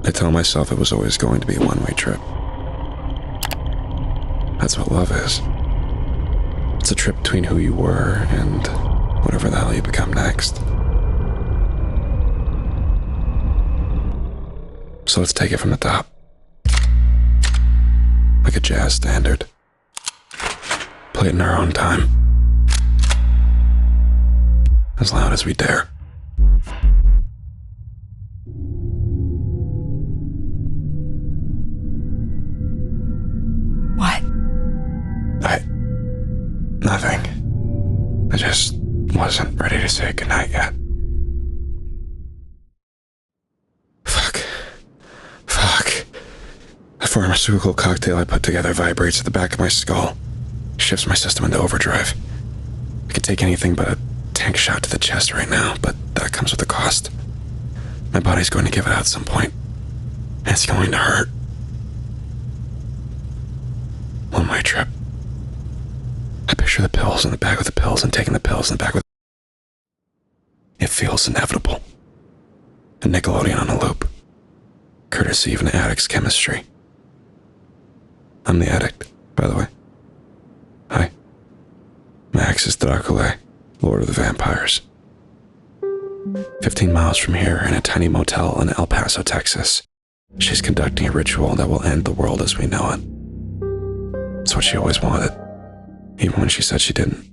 I tell myself it was always going to be a one-way trip. That's what love is. It's a trip between who you were and whatever the hell you become next. So let's take it from the top. Like a jazz standard. Play it in our own time. As loud as we dare. What? Nothing. I just wasn't ready to say goodnight yet. Fuck. The pharmaceutical cocktail I put together vibrates at the back of my skull. Shifts my system into overdrive. I could take anything but a tank shot to the chest right now, but that comes with a cost. My body's going to give it out at some point, and it's going to hurt. One-way trip. I picture the pills in the bag with the pills and taking the pills in the bag with... It feels inevitable. A Nickelodeon on a loop. Courtesy of an addict's chemistry. I'm the addict, by the way. Hi. Max is Dracula, Lord of the Vampires. 15 miles from here, in a tiny motel in El Paso, Texas, she's conducting a ritual that will end the world as we know it. It's what she always wanted, even when she said she didn't.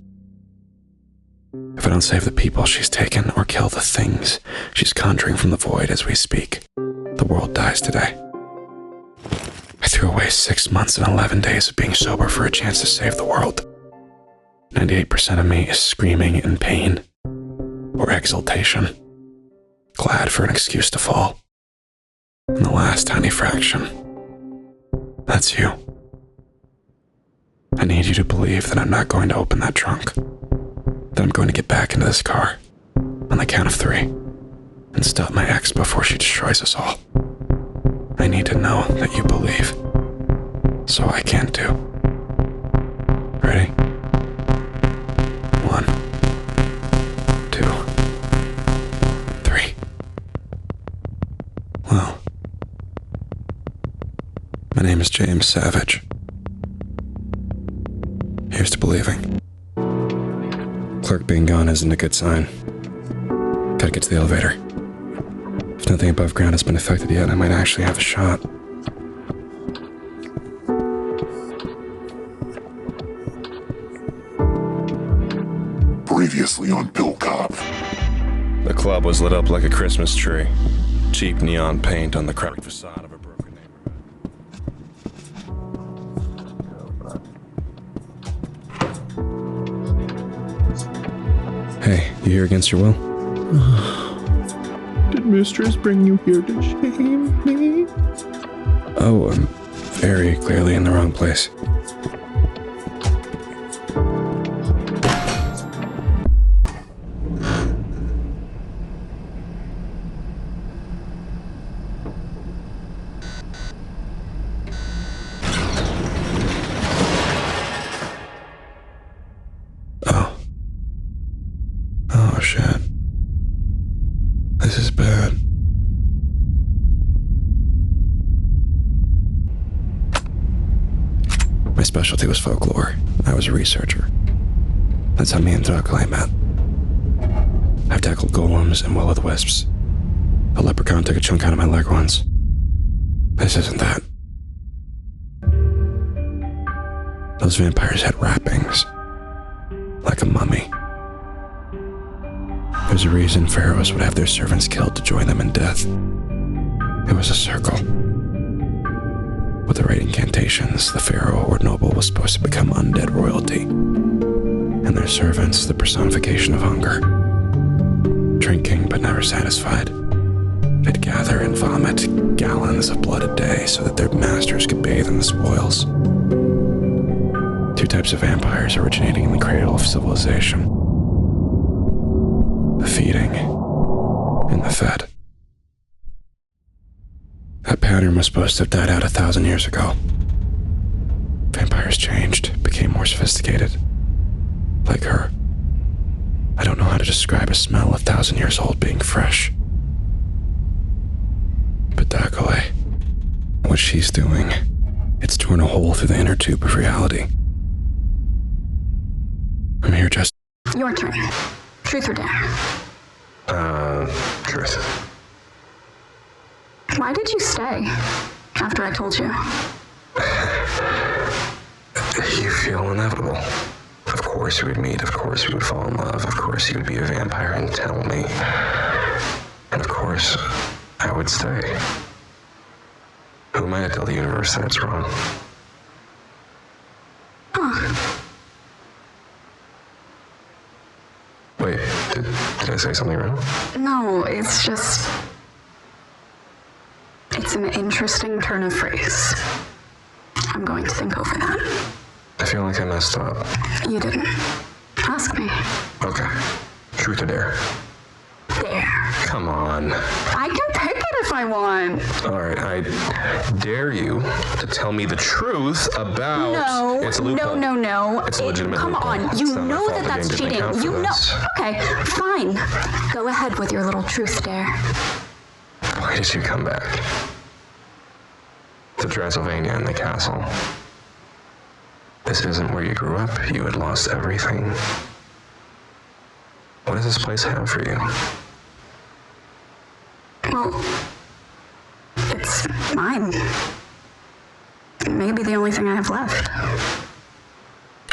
If I don't save the people she's taken or kill the things she's conjuring from the void as we speak, the world dies today. I threw away 6 months and 11 days of being sober for a chance to save the world. 98% of me is screaming in pain or exultation, glad for an excuse to fall. And the last tiny fraction, that's you. I need you to believe that I'm not going to open that trunk, that I'm going to get back into this car on the count of 3 and stop my ex before she destroys us all. I need to know that you believe, so I can too. Ready? 1, 2, 3. Well, my name is James Savage. Here's to believing. Clerk being gone isn't a good sign. Gotta get to the elevator. If nothing above ground has been affected yet, I might actually have a shot. Previously on Bill Cop. The club was lit up like a Christmas tree. Cheap neon paint on the cracked facade of a broken neighborhood. Hey, you here against your will? Did Mistress bring you here to shame me? Oh, I'm very clearly in the wrong place. Oh shit. This is bad. My specialty was folklore. I was a researcher. That's how me and Dracula met. I've tackled golems and will-o'-the-wisps. A leprechaun took a chunk out of my leg once. This isn't that. Those vampires had wrappings. Like a mummy. There's a reason pharaohs would have their servants killed to join them in death. It was a circle. With the right incantations, the pharaoh or noble was supposed to become undead royalty, and their servants the personification of hunger. Drinking but never satisfied, they'd gather and vomit gallons of blood a day so that their masters could bathe in the spoils. 2 types of vampires originating in the cradle of civilization. The feeding and the fed. That pattern was supposed to have died out 1,000 years ago. Vampires changed, became more sophisticated. Like her. I don't know how to describe a smell 1,000 years old being fresh. But with Dakole. What she's doing, it's torn a hole through the inner tube of reality. I'm here just... Your turn. Truth or dare? Truth. Why did you stay after I told you? You feel inevitable. Of course we would meet, of course we would fall in love, of course you would be a vampire and tell me. And of course, I would stay. Who am I to tell the universe that it's wrong? Wait, did I say something wrong? No, it's just... It's an interesting turn of phrase. I'm going to think over that. I feel like I messed up. You didn't. Ask me. Okay. Truth or dare? Dare. Come on. I can pick it if I want. Alright, I dare you to tell me the truth about... No, It's a loophole. no. It's a legitimate Come loophole. on, It's you not my know fault that the that's game didn't cheating. account for You know. this. Okay, fine. Go ahead with your little truth dare. Why did you come back? To Transylvania and the castle. This isn't where you grew up. You had lost everything. What does this place have for you? Well, it's mine. Maybe the only thing I have left.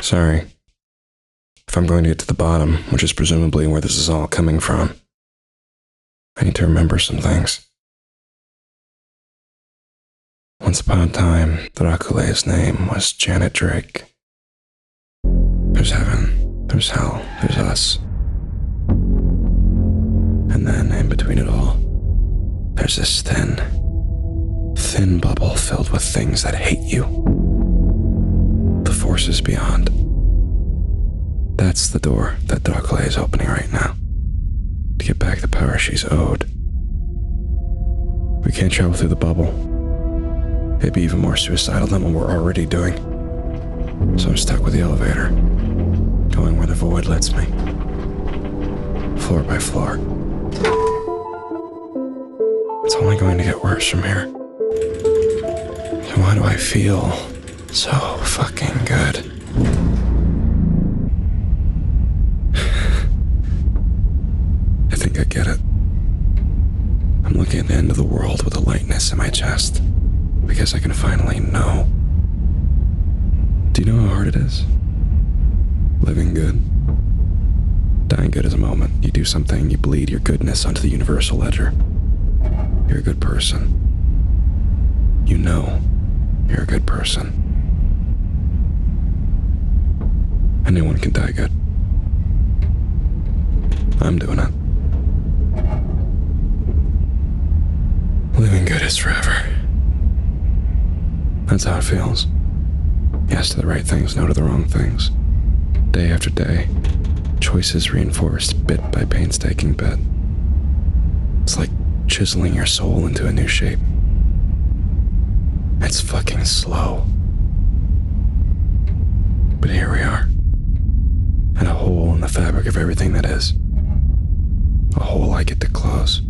Sorry. If I'm going to get to the bottom, which is presumably where this is all coming from, I need to remember some things. Once upon a time, Dracule's name was Janet Drake. There's heaven, there's hell, there's us. And then, in between it all, there's this thin bubble filled with things that hate you. The forces beyond. That's the door that Dracule is opening right now, to get back the power she's owed. We can't travel through the bubble. It'd be even more suicidal than what we're already doing. So I'm stuck with the elevator, going where the void lets me. Floor by floor. It's only going to get worse from here. And why do I feel so fucking good? I think I get it. I'm looking at the end of the world with a lightness in my chest, because I can finally know. Do you know how hard it is? Living good. Dying good is a moment. You do something, you bleed your goodness onto the universal ledger. You're a good person. You know you're a good person. Anyone can die good. I'm doing it. Living good is forever. That's how it feels. Yes to the right things, no to the wrong things. Day after day, choices reinforced bit by painstaking bit. It's like chiseling your soul into a new shape. It's fucking slow. But here we are. At a hole in the fabric of everything that is. A hole I get to close.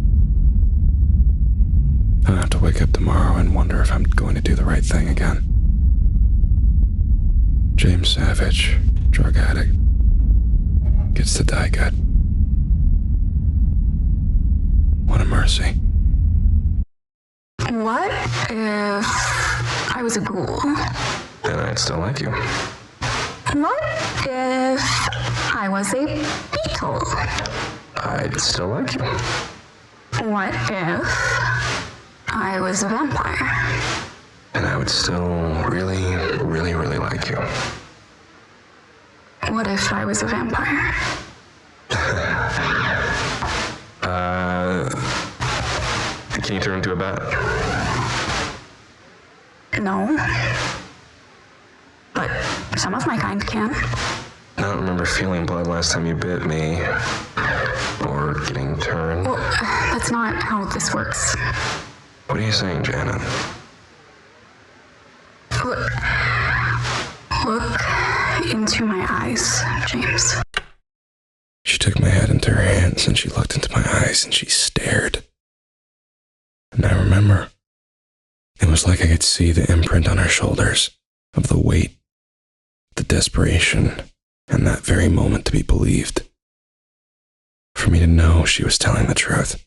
I don't have to wake up tomorrow and wonder if I'm going to do the right thing again. James Savage, drug addict, gets to die good. What a mercy. What if I was a ghoul? And I'd still like you. What if I was a beetle? I'd still like you. What if I was a vampire? And I would still really, really, really like you. What if I was a vampire? Can you turn into a bat? No. But some of my kind can. I don't remember feeling blood last time you bit me. Or getting turned. Well, that's not how this works. What are you saying, Janet? Look into my eyes, James. She took my head into her hands and she looked into my eyes and she stared. And I remember It was like I could see the imprint on her shoulders of the weight, the desperation, and that very moment to be believed. For me to know she was telling the truth.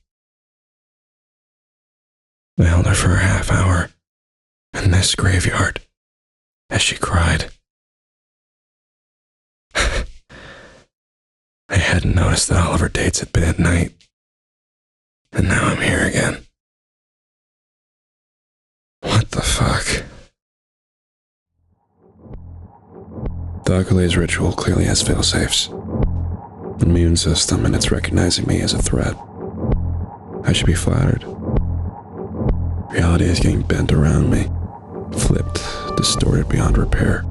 I held her for a half hour in this graveyard as she cried. I hadn't noticed that all of her dates had been at night, and now I'm here again. What the fuck? The Ugly's ritual clearly has failsafes. An immune system, and it's recognizing me as a threat. I should be flattered. Reality is getting bent around me, flipped, distorted beyond repair,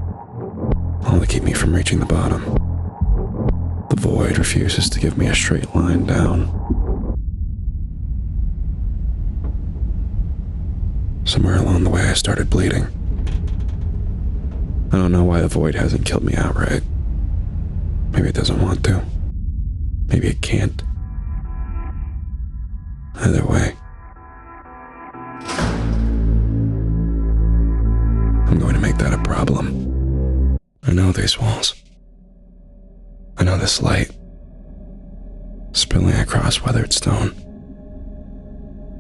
all to keep me from reaching the bottom. The void refuses to give me a straight line down. Somewhere along the way, I started bleeding. I don't know why the void hasn't killed me outright. Maybe it doesn't want to. Maybe it can't. Either way, I'm going to make that a problem. I know these walls. I know this light spilling across weathered stone.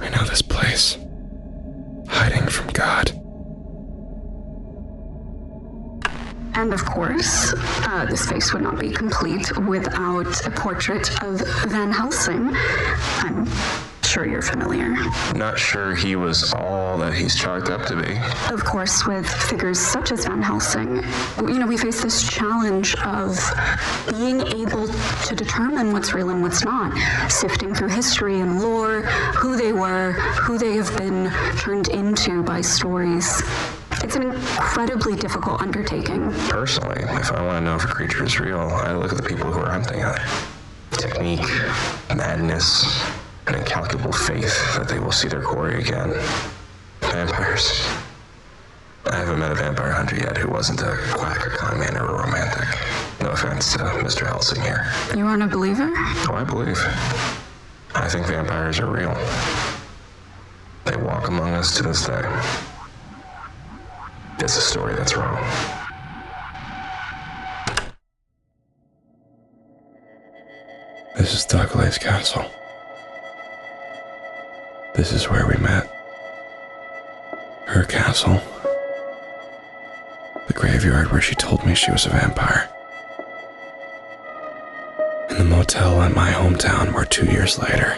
I know this place, hiding from God. And of course, this face would not be complete without a portrait of Van Helsing. I'm sure you're familiar. Not sure he was all that he's chalked up to be. Of course, with figures such as Van Helsing, we face this challenge of being able to determine what's real and what's not, sifting through history and lore, who they were, who they have been turned into by stories. It's an incredibly difficult undertaking. Personally, if I want to know if a creature is real, I look at the people who are hunting it. Technique, madness, an incalculable faith that they will see their quarry again. Vampires. I haven't met a vampire hunter yet who wasn't a quack, a con man, or a romantic. No offense to Mr. Helsing here. You aren't a believer? Oh, I believe. I think vampires are real. They walk among us to this day. It's a story that's wrong. This is Douglas Castle. This is where we met. Her castle. The graveyard where she told me she was a vampire. And the motel in my hometown where 2 years later,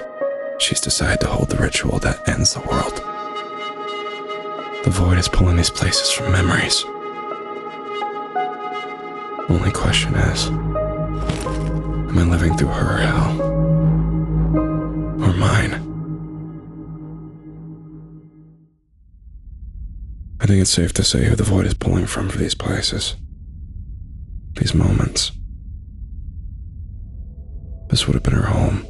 she's decided to hold the ritual that ends the world. The void is pulling these places from memories. Only question is, am I living through her hell? Or mine? I think it's safe to say who the void is pulling from for these places. These moments. This would have been her home.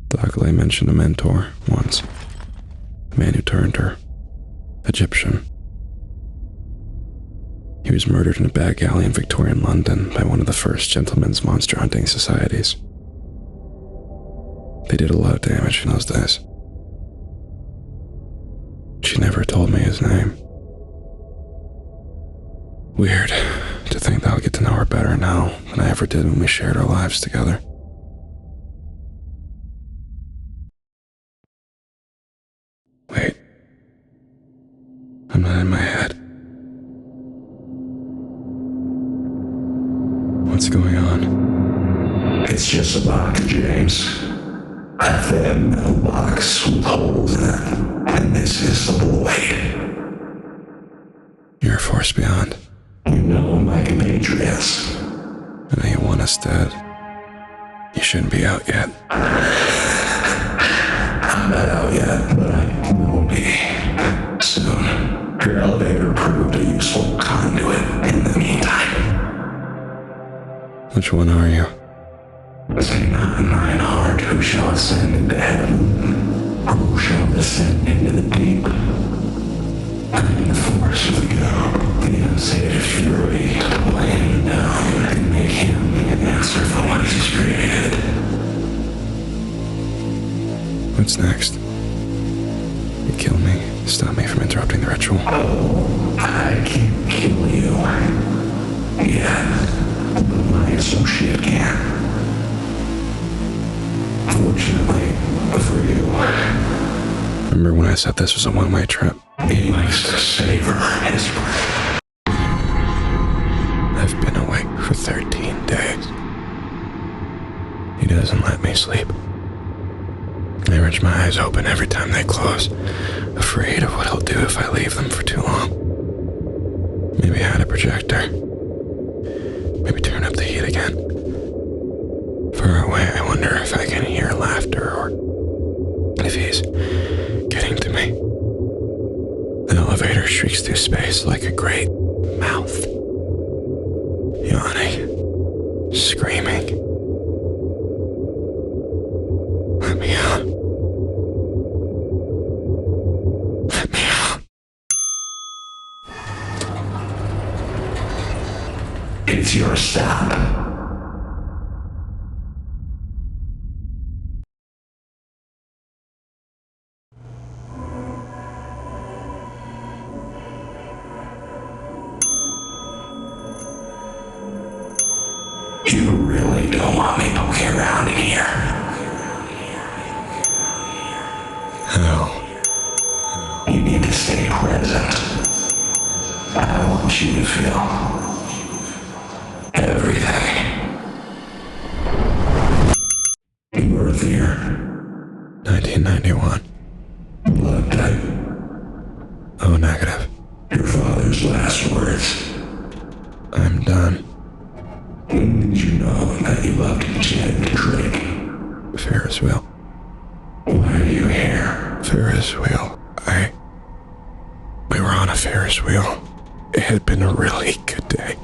Douglas mentioned a mentor once. The man who turned her. Egyptian. He was murdered in a back alley in Victorian London by one of the first gentlemen's monster hunting societies. They did a lot of damage in those days. She never told me his name. Weird to think that I'll get to know her better now than I ever did when we shared our lives together. Wait. I'm not in my head. What's going on? It's just a box, James. A thin metal box with holes in it. And this is the void. You're a force beyond. You know my compatriots. I know you want us dead. You shouldn't be out yet. I'm not out yet, but I will be. Soon. Your elevator proved a useful conduit in the meantime. Which one are you? Say not in thine heart who shall ascend into heaven, or who shall descend into the deep. And in the force we go, the unsated fury, to pull him down and make him an answer for what he's created. What's next? You kill me, stop me from interrupting the ritual. Oh, I can't kill you. Yeah, but my associate can. Fortunately for you. Remember when I said this was a one-way trip? He likes to savor his breath. I've been awake for 13 days. He doesn't let me sleep. I wrench my eyes open every time they close, afraid of what he'll do if I leave them for too long. Maybe add a projector. Maybe turn up the heat again. Far away, I wonder if I can hear laughter or if he's getting to me. The elevator shrieks through space like a great mouth. Yawning. Screaming. Let me out. Let me out. It's your stop. You really don't want me poking around in here. How? You need to stay present. I want you to feel everything. Birth year, 1991. blood type, O negative. your father's last words. I'm done. When did you know that you loved enchanted drink? Ferris wheel. Why are you here? Ferris wheel. We were on a Ferris wheel. It had been a really good day.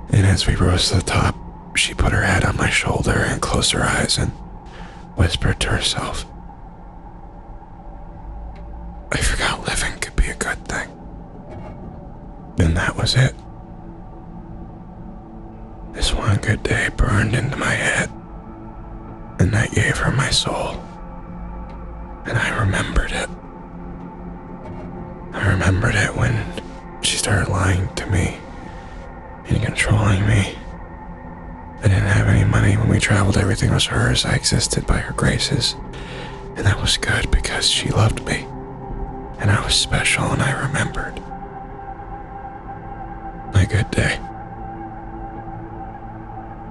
And as we rose to the top, she put her head on my shoulder and closed her eyes and whispered to herself, I forgot living could be a good thing. And that was it. This one good day burned into my head, and I gave her my soul. And I remembered it. I remembered it when she started lying to me and controlling me. I didn't have any money when we traveled. Everything was hers. I existed by her graces. And that was good because she loved me. And I was special, and I remembered. My good day.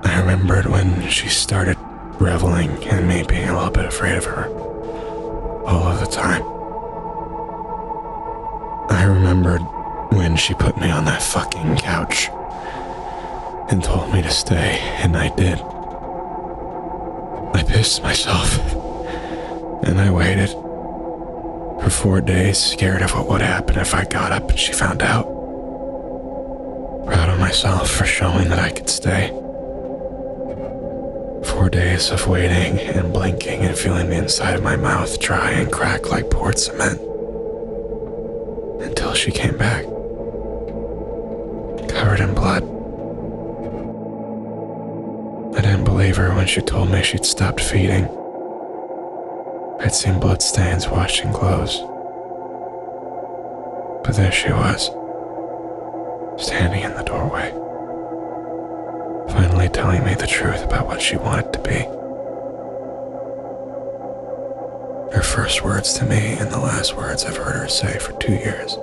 I remembered when she started reveling in me being a little bit afraid of her. All of the time. I remembered when she put me on that fucking couch and told me to stay, and I did. I pissed myself, and I waited for 4 days, scared of what would happen if I got up and she found out. Proud of myself for showing that I could stay. 4 days of waiting and blinking and feeling the inside of my mouth dry and crack like poured cement. Until she came back, covered in blood. I didn't believe her when she told me she'd stopped feeding. I'd seen bloodstains washing clothes. But there she was, standing in the doorway, finally telling me the truth about what she wanted to be. Her first words to me and the last words I've heard her say for 2 years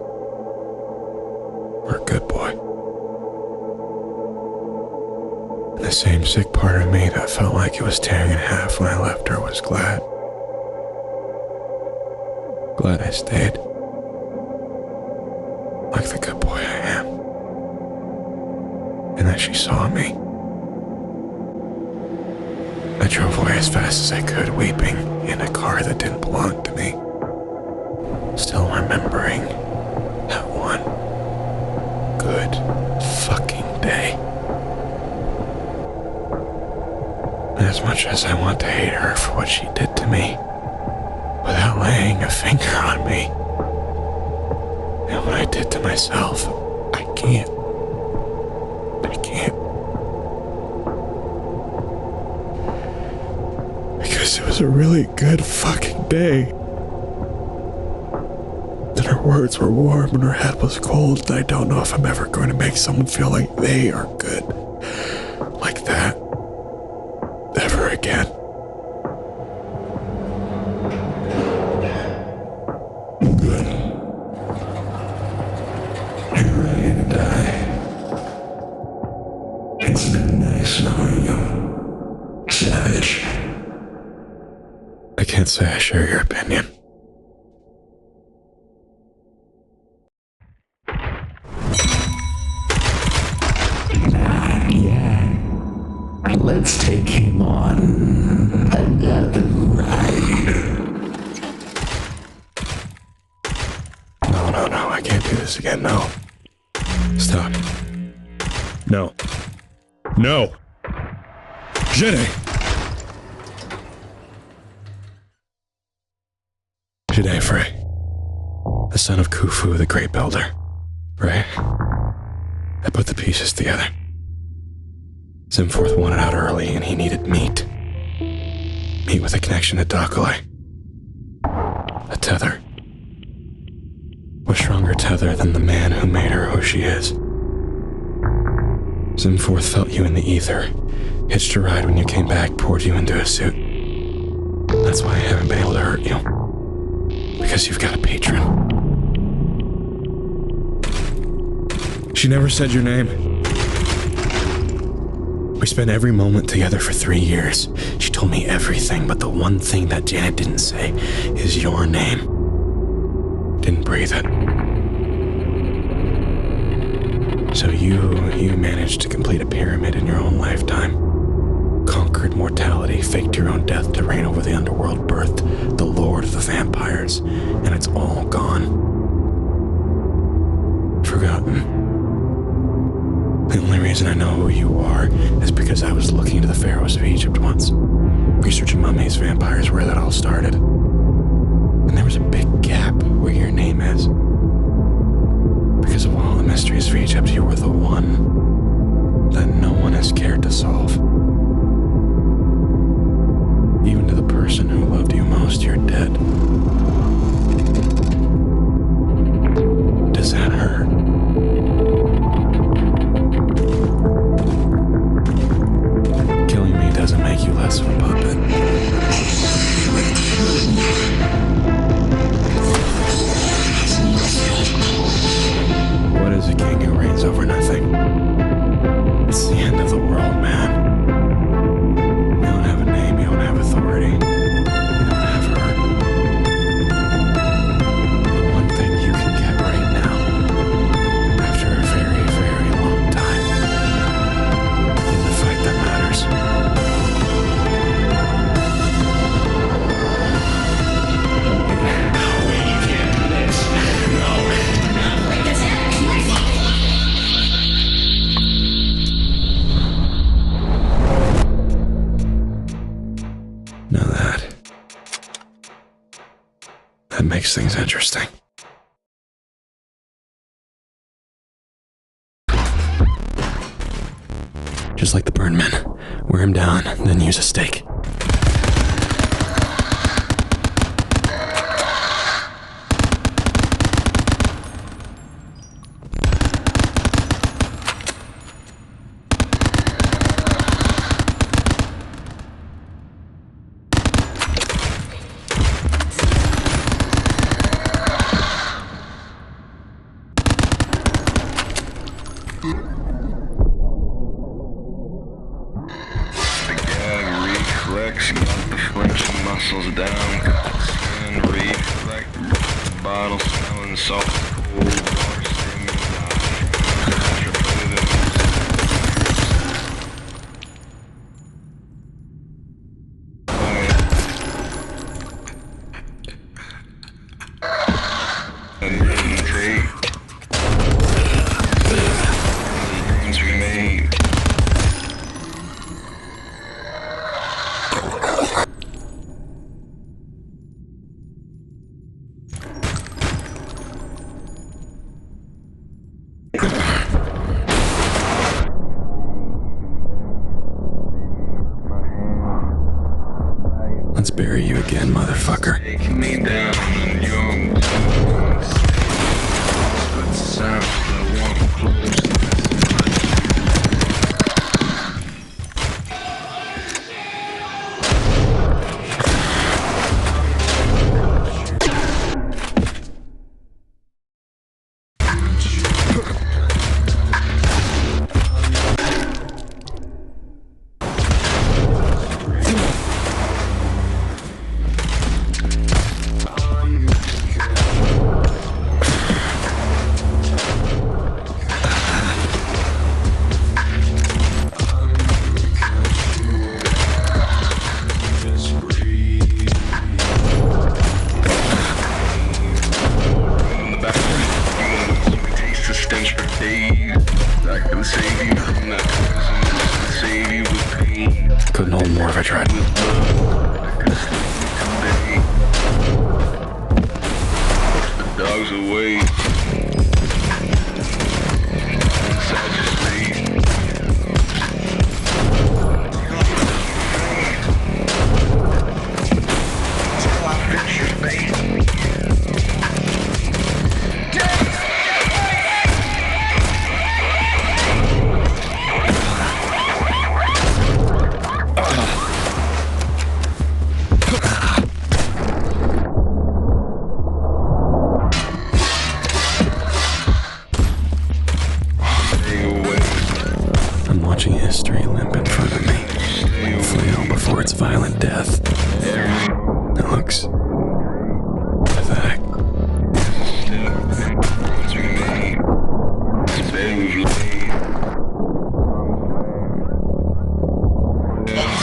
were, good boy. And the same sick part of me that felt like it was tearing in half when I left her was glad. Glad I stayed. Like the good boy I am. And that she saw me. I drove away as fast as I could, weeping in a car that didn't belong to me. Still remembering that one good fucking day. And as much as I want to hate her for what she did to me, without laying a finger on me, and what I did to myself, I can't. Because it was a really really good fucking day. And her words were warm and her head was cold, and I don't know if I'm ever going to make someone feel like they are good. Like that. Ever again. Good. You're ready to die. It's been nice knowing you, Savage. I can't say I share your opinion. Not yet. Let's take him on another ride. No, I can't do this again, no. Stop. No. No! Jenny! Jide Frey, the son of Khufu, the great builder, right? I put the pieces together. Zimforth wanted out early and he needed meat. Meat with a connection to Dakalai. A tether. A stronger tether than the man who made her who she is. Zimforth felt you in the ether, hitched a ride when you came back, poured you into a suit. That's why I haven't been able to hurt you. Because you've got a patron. She never said your name. We spent every moment together for 3 years. She told me everything, but the one thing that Janet didn't say is your name. Didn't breathe it. So you managed to complete a pyramid in your own lifetime. Conquered mortality, faked your own death to reign over the underworld, birthed the Lord of the Vampires, and it's all gone. Forgotten. The only reason I know who you are is because I was looking into the pharaohs of Egypt once, researching mummies, vampires, where that all started. And there was a big gap where your name is. Because of all the mysteries of Egypt, you were the one that no one has cared to solve. Even to the person who loved you most, you're dead. Does that hurt? Killing me doesn't make you less of a puppet. What is a king who reigns over nothing? It's the end of the world, man. You don't have a name, you don't have authority. You don't have her. The one thing you can get right now, after a very, very long time, is a fight that matters. Now that makes things interesting. Just like the burn men, wear him down, then use a stake. Reflex, got the flexion muscles down, and reflect, bottle smelling salt, cold water dreams we made. would save you from that prison, save you with pain. Couldn't hold more if I tried. With love, I could stay today. Push the dogs away. Inside your sleep. Till I fix your face. I'm watching history limp in front of me, flail before its violent death. It looks pathetic.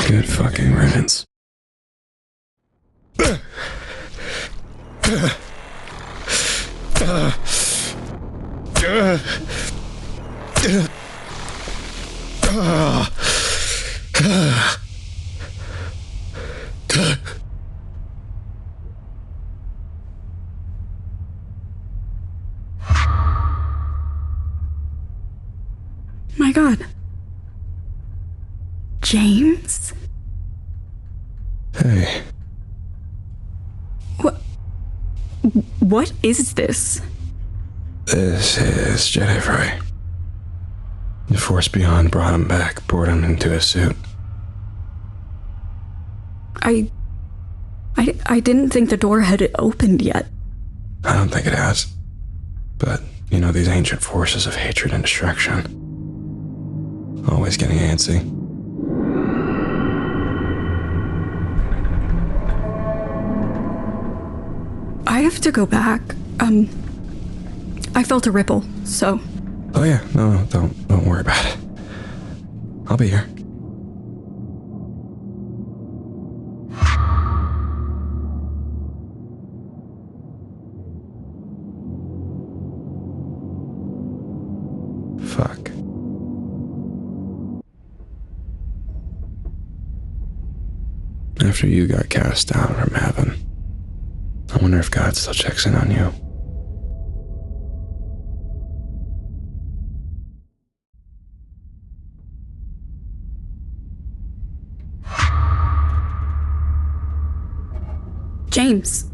Good fucking riddance. My God. James? Hey, What is this? this is Jedi Fry. The Force Beyond brought him back, poured him into a suit. I didn't think the door had opened yet. I don't think it has. But, you know, these ancient forces of hatred and destruction. Always getting antsy. I have to go back. I felt a ripple, so... Oh yeah, no, don't worry about it. I'll be here. Fuck. After you got cast out from heaven, I wonder if God still checks in on you. James.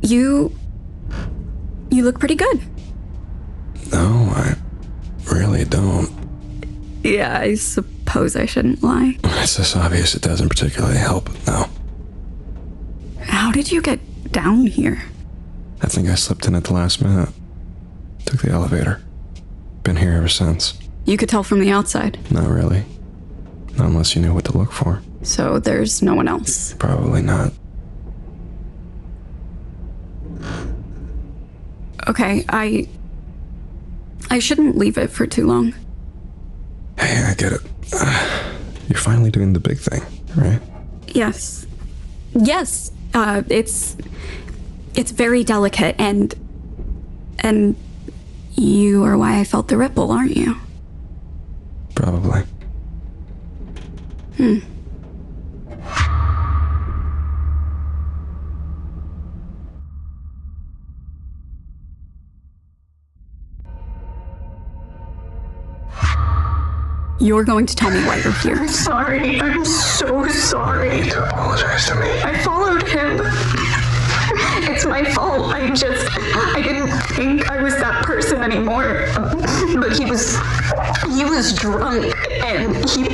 You look pretty good. No, I really don't. Yeah, I suppose I shouldn't lie. It's this obvious it doesn't particularly help, no. How did you get down here? I think I slipped in at the last minute. Took the elevator. Been here ever since. You could tell from the outside. Not really. Not unless you knew what to look for. So there's no one else. Probably not. Okay, I shouldn't leave it for too long. Hey, I get it. You're finally doing the big thing, right? Yes. Yes. It's very delicate and you are why I felt the ripple, aren't you? Probably. You're going to tell me why you're here. I'm sorry. I'm so You sorry. need to apologize to me. I followed him. It's my fault. I didn't think I was that person anymore. But he was drunk and he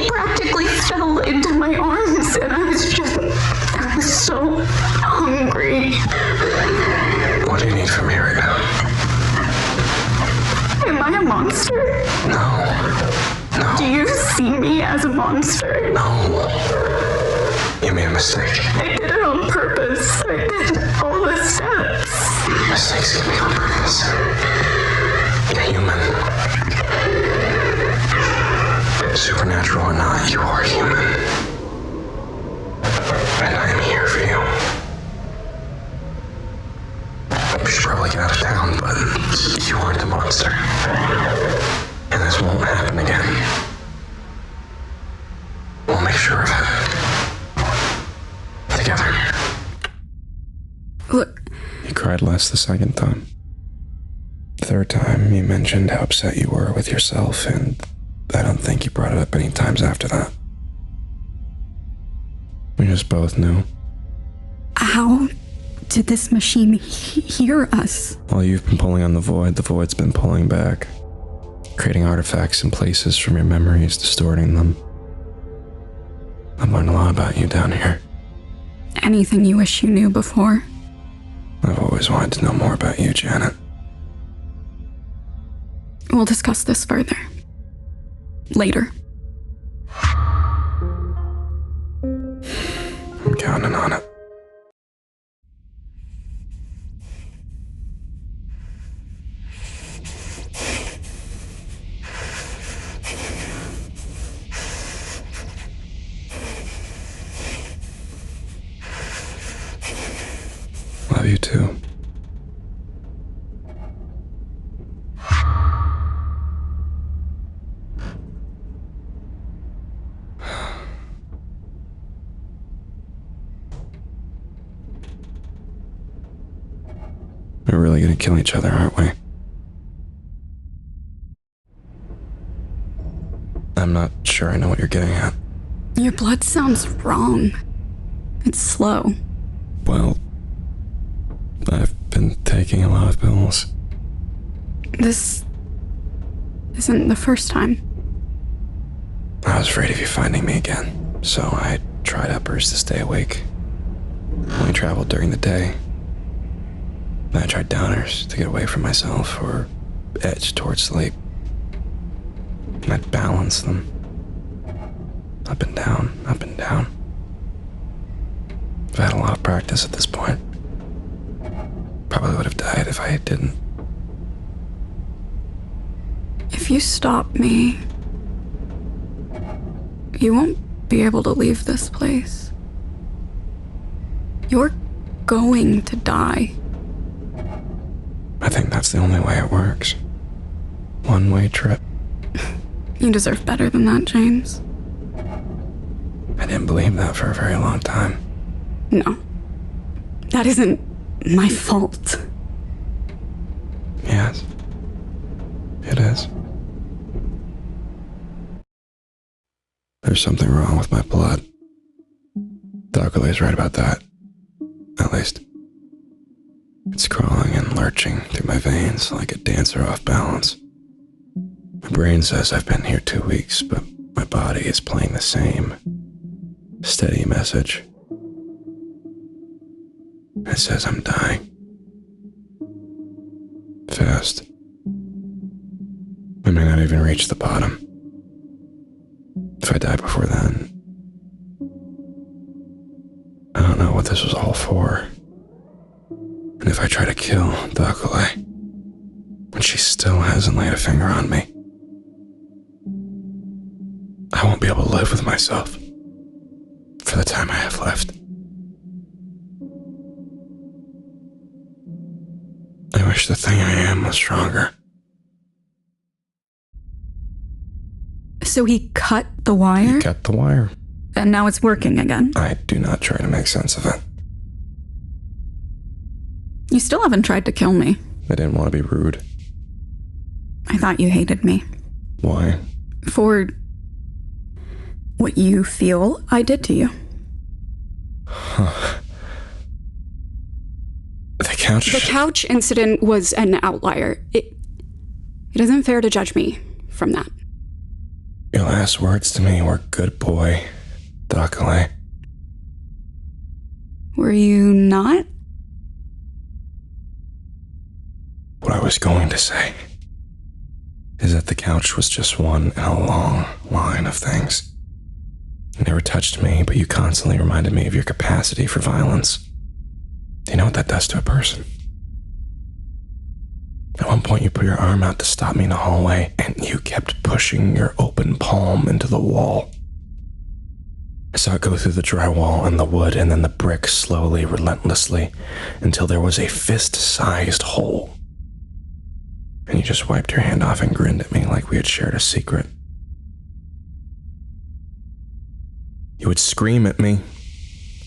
practically fell into my arms and I was so hungry. What do you need from me right now? Am I a monster? No. Do you see me as a monster? No. You made a mistake. I did it on purpose. I did all the steps. Mistakes can be on purpose. You're human. Supernatural or not, you are human. And I am here for you. You should probably get out of town, but you aren't a monster. cried less the second time. Third time, you mentioned how upset you were with yourself, and I don't think you brought it up any times after that. We just both knew. How did this machine hear us? While you've been pulling on the void's been pulling back, creating artifacts in places from your memories, distorting them. I've learned a lot about you down here. Anything you wish you knew before? I've always wanted to know more about you, Janet. We'll discuss this further. Later. I'm counting on it. Love you too. We're really gonna kill each other, aren't we? I'm not sure I know what you're getting at. Your blood sounds wrong. It's slow. Well, I've been taking a lot of pills. This isn't the first time. I was afraid of you finding me again, so I tried uppers to stay awake. Only traveled during the day. Then I tried downers to get away from myself or edge towards sleep. And I'd balance them. Up and down, up and down. I've had a lot of practice at this point. Probably would have died if I didn't. If you stop me, you won't be able to leave this place. You're going to die. I think that's the only way it works. One-way trip. You deserve better than that, James. I didn't believe that for a very long time. No. That isn't my fault. Yes. It is. There's something wrong with my blood. Douglas right about that. At least. It's crawling and lurching through my veins like a dancer off balance. My brain says I've been here 2 weeks, but my body is playing the same steady message. It says I'm dying. Fast. I may not even reach the bottom. If I die before then, I don't know what this was all for. And if I try to kill Dakale, when she still hasn't laid a finger on me, I won't be able to live with myself for the time I have left. I wish the thing I am was stronger. So he cut the wire? He cut the wire. And now it's working again. I do not try to make sense of it. You still haven't tried to kill me. I didn't want to be rude. I thought you hated me. Why? For what you feel I did to you. Huh. The couch incident was an outlier. It isn't fair to judge me from that. Your last words to me were good boy, Dakale. Were you not? What I was going to say is that the couch was just one in a long line of things. You never touched me, but you constantly reminded me of your capacity for violence. Do you know what that does to a person? At one point, you put your arm out to stop me in the hallway, and you kept pushing your open palm into the wall. I saw it go through the drywall and the wood, and then the brick slowly, relentlessly, until there was a fist-sized hole. And you just wiped your hand off and grinned at me like we had shared a secret. You would scream at me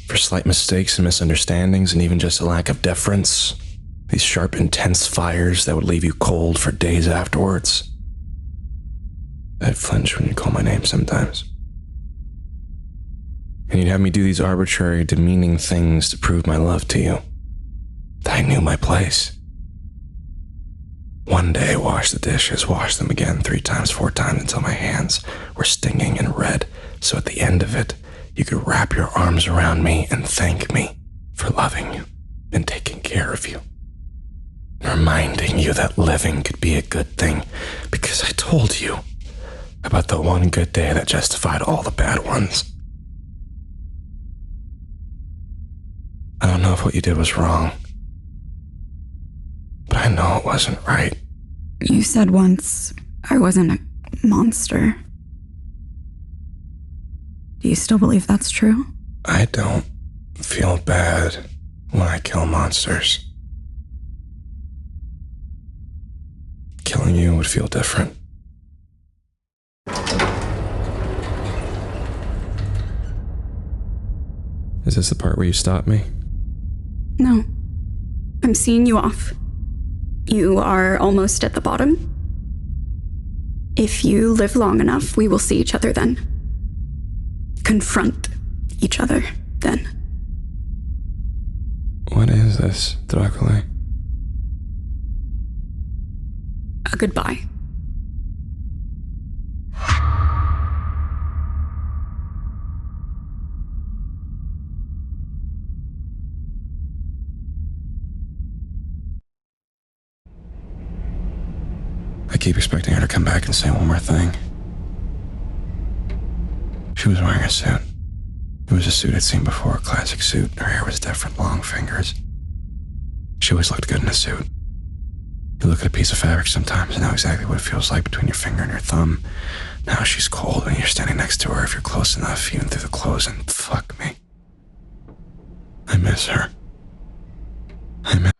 for slight mistakes and misunderstandings and even just a lack of deference. These sharp, intense fires that would leave you cold for days afterwards. I'd flinch when you call my name sometimes. And you'd have me do these arbitrary, demeaning things to prove my love to you. That I knew my place. One day, wash the dishes, wash them again 3 times, 4 times until my hands were stinging and red. So at the end of it, you could wrap your arms around me and thank me for loving you and taking care of you. Reminding you that living could be a good thing because I told you about the one good day that justified all the bad ones. I don't know if what you did was wrong, but I know it wasn't right. You said once I wasn't a monster. Do you still believe that's true? I don't feel bad when I kill monsters. Killing you would feel different. Is this the part where you stop me? No. I'm seeing you off. You are almost at the bottom. If you live long enough, we will see each other then. Confront each other then. What is this, Dracula? A goodbye. I keep expecting her to come back and say one more thing. She was wearing a suit. It was a suit I'd seen before, a classic suit. Her hair was different, long fingers. She always looked good in a suit. You look at a piece of fabric sometimes and know exactly what it feels like between your finger and your thumb. Now she's cold and you're standing next to her if you're close enough, even through the clothes, and fuck me. I miss her. I miss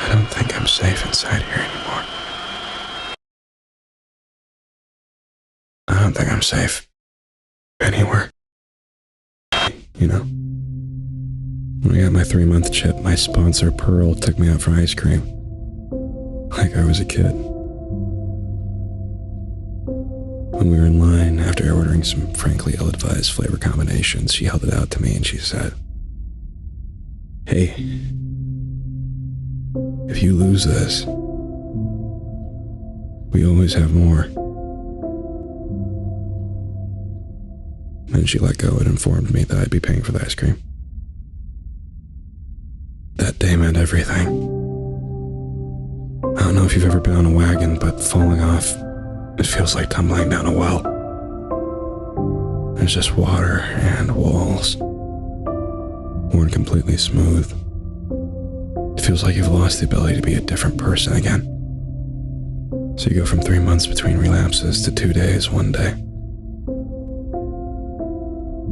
I don't think I'm safe inside here anymore. I don't think I'm safe anywhere. You know? When I got my 3-month chip, my sponsor, Pearl, took me out for ice cream. Like I was a kid. When we were in line, after ordering some frankly ill-advised flavor combinations, she held it out to me and she said, "Hey, if you lose this, we always have more." Then she let go and informed me that I'd be paying for the ice cream. That day meant everything. I don't know if you've ever been on a wagon, but falling off, it feels like tumbling down a well. There's just water and walls, worn completely smooth. It feels like you've lost the ability to be a different person again. So you go from 3 months between relapses to 2 days, 1 day.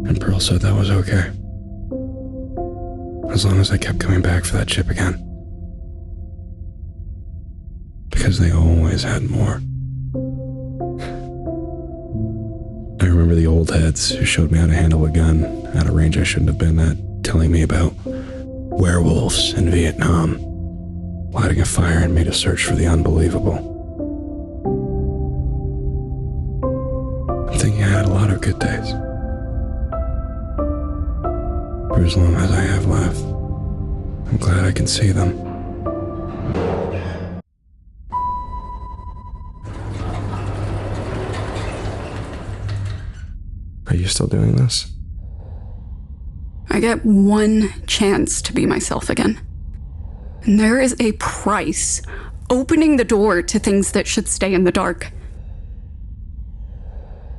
And Pearl said that was okay. As long as I kept coming back for that chip again. Because they always had more. I remember the old heads who showed me how to handle a gun at a range I shouldn't have been at, telling me about werewolves in Vietnam, lighting a fire in me to search for the unbelievable. I'm thinking I had a lot of good days. For as long as I have left, I'm glad I can see them. Are you still doing this? I get one chance to be myself again. And there is a price opening the door to things that should stay in the dark.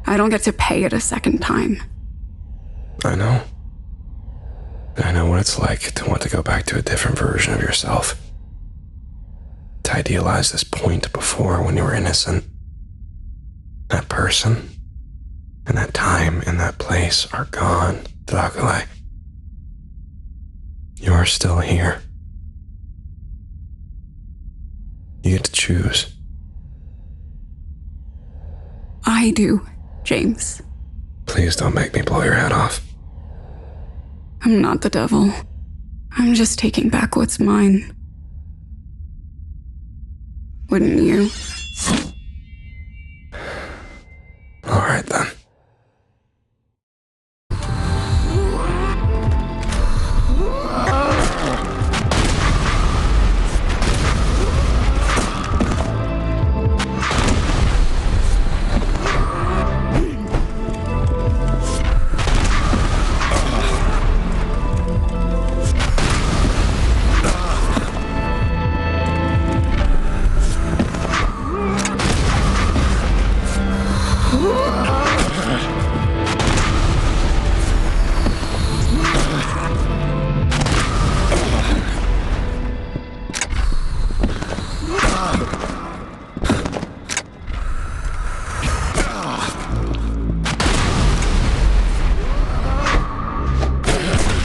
I don't get to pay it a second time. I know. I know what it's like to want to go back to a different version of yourself. To idealize this point before when you were innocent. That person and that time and that place are gone, Dracula. You are still here. You get to choose. I do, James. Please don't make me blow your head off. I'm not the devil. I'm just taking back what's mine. Wouldn't you? All right, then.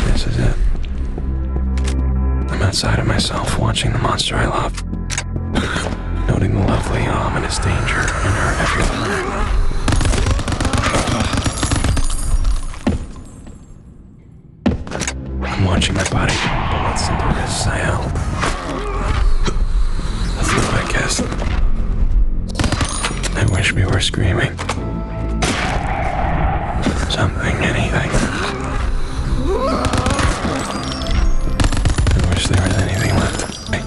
This is it. I'm outside of myself, watching the monster I love, noting the lovely, ominous danger in her every line. I'm watching my body drop bullets into wrists I held. The throat I kissed. I wish we were screaming. Something, anything. I wish there was anything left of me.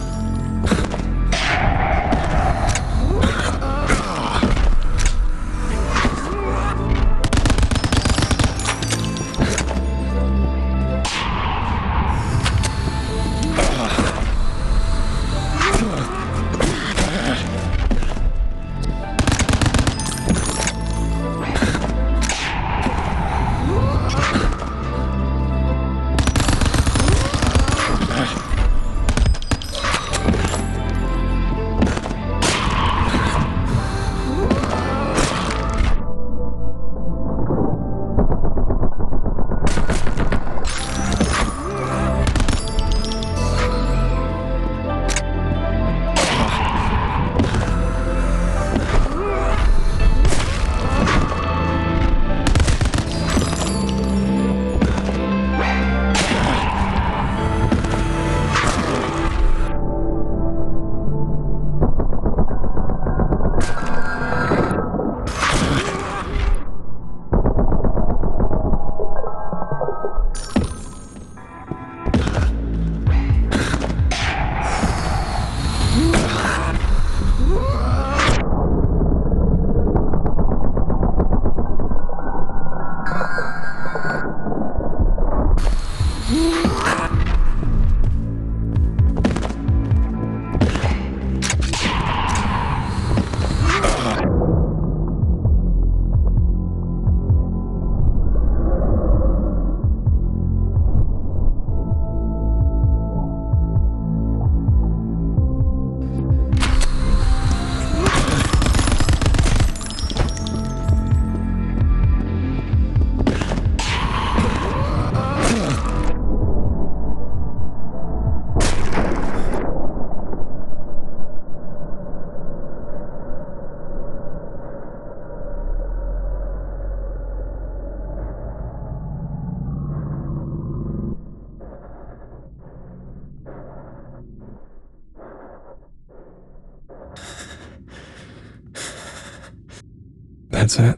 That's it.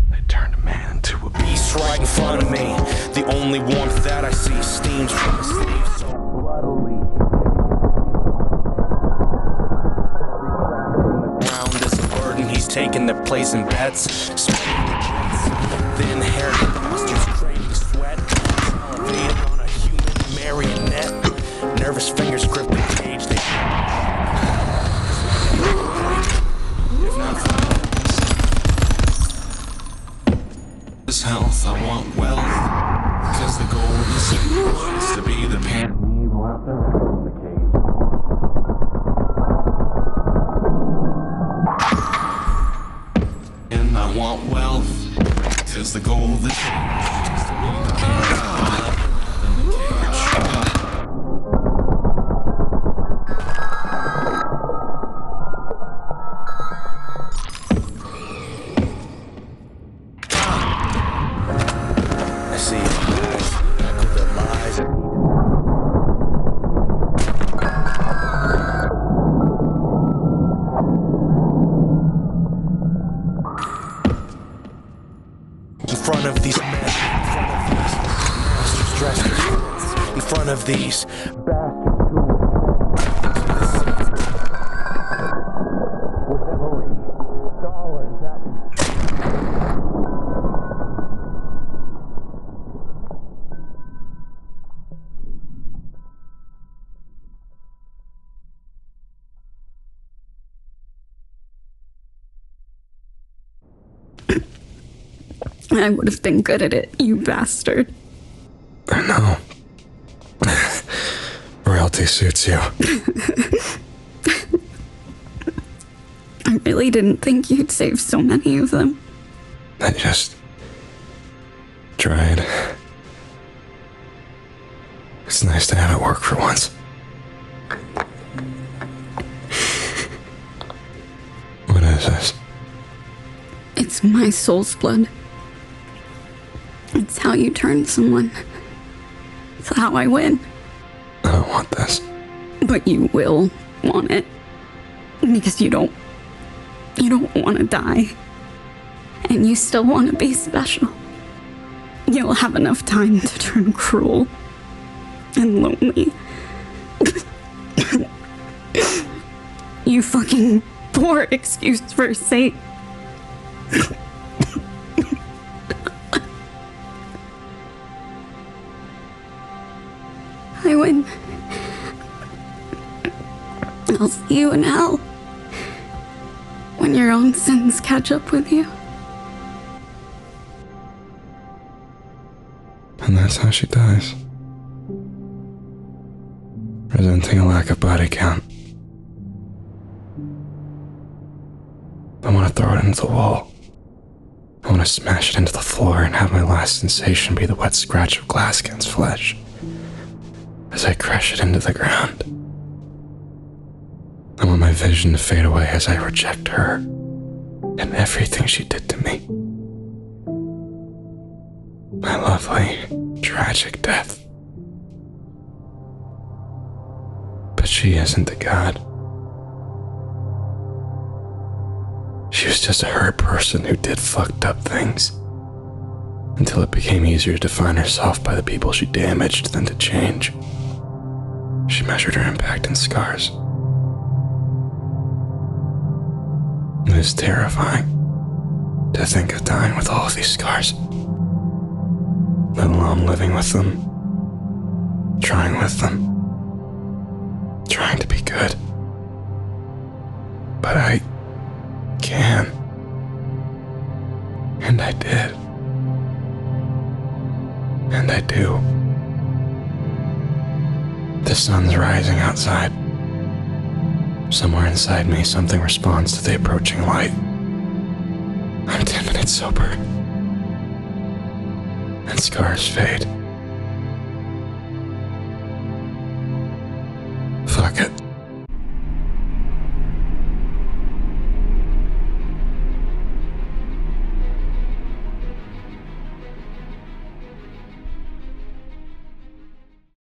They turned a man into a beast right in front of me. The only warmth that I see steams from his sleeve so bloodily. Every crack in the ground is a burden. He's taking their place in bets. Thin haired bastards craving sweat. Salivating on a human marionette. Nervous fingers grip the cage. They This health, I want wealth, cause the goal is to be the parent evil out there in the cage. is the goal of the I see the lies and in front of these men, masters dressed as villains, in front of these bastards who with every dollar that we I would have been good at it, you bastard. I know. Royalty suits you. I really didn't think you'd save so many of them. I just tried. It's nice to have it work for once. What is this? It's my soul's blood. It's how you turn someone. It's how I win. I don't want this. But you will want it. Because you don't want to die. And you still want to be special. You'll have enough time to turn cruel and lonely. You fucking poor excuse for sake. I win. I'll see you in hell. When your own sins catch up with you. And that's how she dies. Resenting a lack of body count. I want to throw it into the wall. I want to smash it into the floor and have my last sensation be the wet scratch of glass against flesh as I crush it into the ground. I want my vision to fade away as I reject her and everything she did to me. My lovely, tragic death. But she isn't a god. She was just a hurt person who did fucked up things until it became easier to define herself by the people she damaged than to change. She measured her impact in scars. It is terrifying to think of dying with all of these scars, let alone living with them, trying with them, trying to be good. But I can. And I did. And I do. The sun's rising outside. Somewhere inside me, something responds to the approaching light. I'm 10 minutes sober. And scars fade.